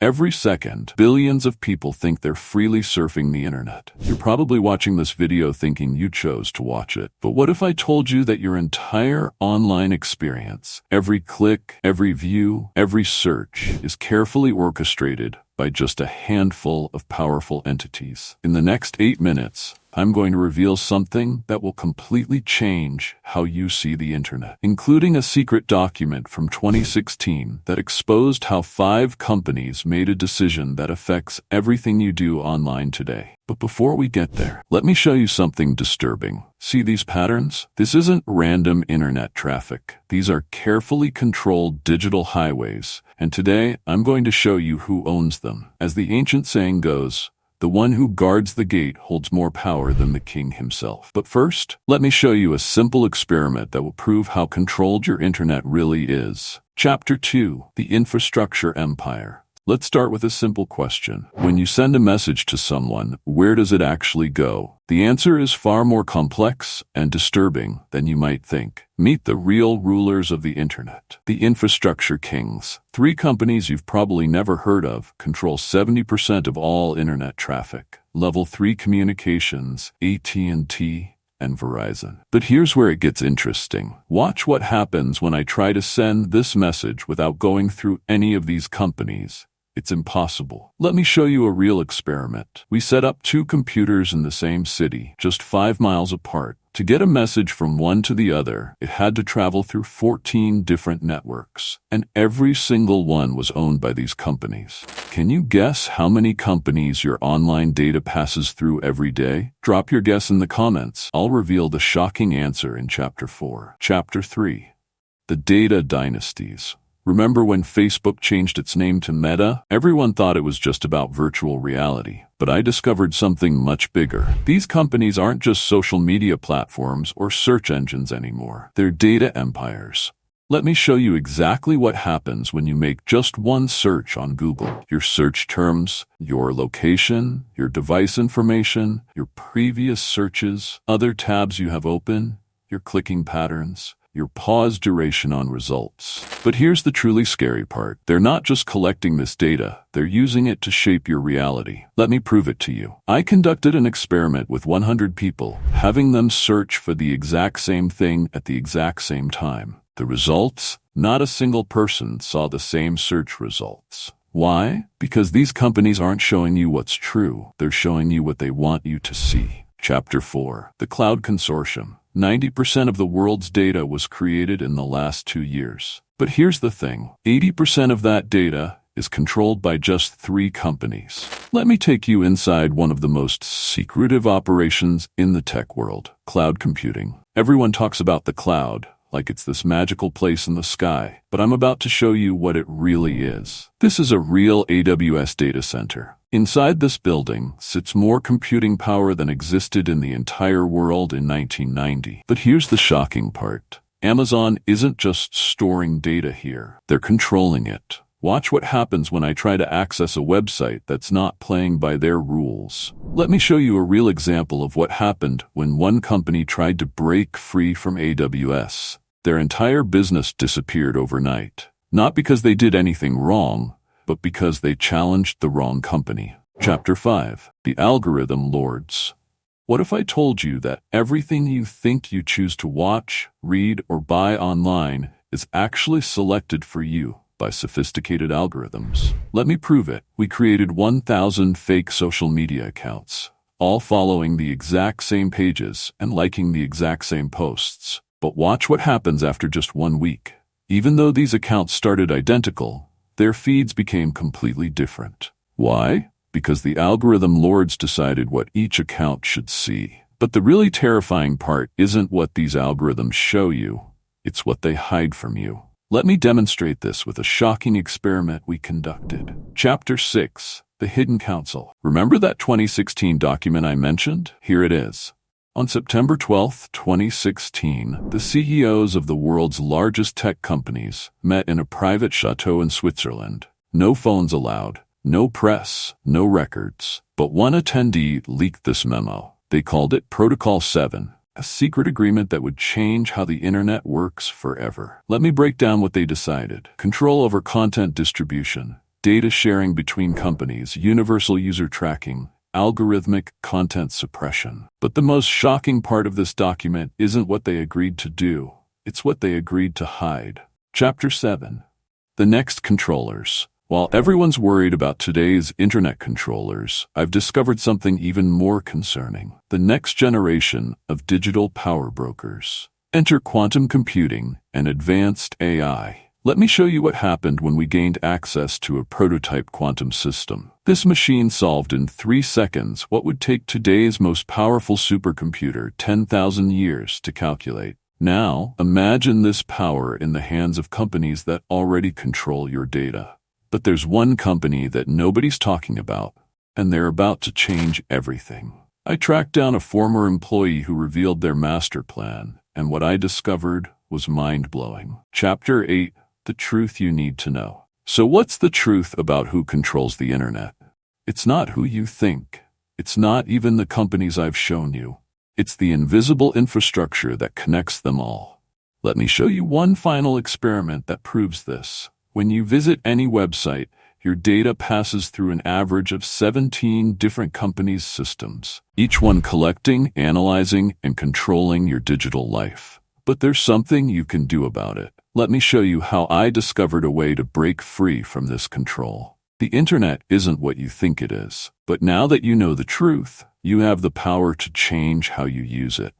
Every second, billions of people think they're freely surfing the internet. You're probably watching this video thinking you chose to watch it. But what if I told you that your entire online experience, every click, every view, every search, is carefully orchestrated by just a handful of powerful entities? In the next 8 minutes, I'm going to reveal something that will completely change how you see the internet, including a secret document from 2016 that exposed how 5 companies made a decision that affects everything you do online today. But before we get there, let me show you something disturbing. See these patterns? This isn't random internet traffic. These are carefully controlled digital highways, and today I'm going to show you who owns them. As the ancient saying goes, the one who guards the gate holds more power than the king himself. But first, let me show you a simple experiment that will prove how controlled your internet really is. Chapter 2: The Infrastructure Empire. Let's start with a simple question. When you send a message to someone, where does it actually go? The answer is far more complex and disturbing than you might think. Meet the real rulers of the internet, the infrastructure kings. 3 companies you've probably never heard of control 70% of all internet traffic. Level 3 Communications, AT&T, and Verizon. But here's where it gets interesting. Watch what happens when I try to send this message without going through any of these companies. It's impossible. Let me show you a real experiment. We set up 2 computers in the same city, just 5 miles apart. To get a message from one to the other, it had to travel through 14 different networks, and every single one was owned by these companies. Can you guess how many companies your online data passes through every day? Drop your guess in the comments. I'll reveal the shocking answer in Chapter 4. Chapter 3: The Data Dynasties. Remember when Facebook changed its name to Meta? Everyone thought it was just about virtual reality. But I discovered something much bigger. These companies aren't just social media platforms or search engines anymore. They're data empires. Let me show you exactly what happens when you make just one search on Google. Your search terms, your location, your device information, your previous searches, other tabs you have open, your clicking patterns, your pause duration on results. But here's the truly scary part. They're not just collecting this data, they're using it to shape your reality. Let me prove it to you. I conducted an experiment with 100 people, having them search for the exact same thing at the exact same time. The results? Not a single person saw the same search results. Why? Because these companies aren't showing you what's true. They're showing you what they want you to see. Chapter 4: The Cloud Consortium. 90% of the world's data was created in the last 2 years. But here's the thing. 80% of that data is controlled by just 3 companies. Let me take you inside one of the most secretive operations in the tech world: cloud computing. Everyone talks about the cloud like it's this magical place in the sky, but I'm about to show you what it really is. This is a real AWS data center. Inside this building sits more computing power than existed in the entire world in 1990. But here's the shocking part. Amazon isn't just storing data here. They're controlling it. Watch what happens when I try to access a website that's not playing by their rules. Let me show you a real example of what happened when one company tried to break free from AWS. Their entire business disappeared overnight. Not because they did anything wrong, but because they challenged the wrong company. Chapter 5: The Algorithm Lords. What if I told you that everything you think you choose to watch, read, or buy online is actually selected for you by sophisticated algorithms? Let me prove it. We created 1,000 fake social media accounts, all following the exact same pages and liking the exact same posts. But watch what happens after just 1 week. Even though these accounts started identical, their feeds became completely different. Why? Because the algorithm lords decided what each account should see. But the really terrifying part isn't what these algorithms show you, it's what they hide from you. Let me demonstrate this with a shocking experiment we conducted. Chapter 6: The Hidden Council. Remember that 2016 document I mentioned? Here it is. On September 12, 2016, the CEOs of the world's largest tech companies met in a private chateau in Switzerland. No phones allowed, no press, no records. But one attendee leaked this memo. They called it Protocol 7, a secret agreement that would change how the internet works forever. Let me break down what they decided. Control over content distribution. data sharing between companies, universal user tracking, algorithmic content suppression. But the most shocking part of this document isn't what they agreed to do, it's what they agreed to hide. Chapter 7. The Next Controllers. While everyone's worried about today's internet controllers, I've discovered something even more concerning: the next generation of digital power brokers. Enter quantum computing and advanced AI. Let me show you what happened when we gained access to a prototype quantum system. This machine solved in 3 seconds what would take today's most powerful supercomputer 10,000 years to calculate. Now, imagine this power in the hands of companies that already control your data. But there's one company that nobody's talking about, and they're about to change everything. I tracked down a former employee who revealed their master plan, and what I discovered was mind-blowing. Chapter 8. The truth you need to know. So what's the truth about who controls the internet? It's not who you think. It's not even the companies I've shown you. It's the invisible infrastructure that connects them all. Let me show you one final experiment that proves this. When you visit any website, your data passes through an average of 17 different companies' systems, each one collecting, analyzing, and controlling your digital life. But there's something you can do about it. Let me show you how I discovered a way to break free from this control. The internet isn't what you think it is, but now that you know the truth, you have the power to change how you use it.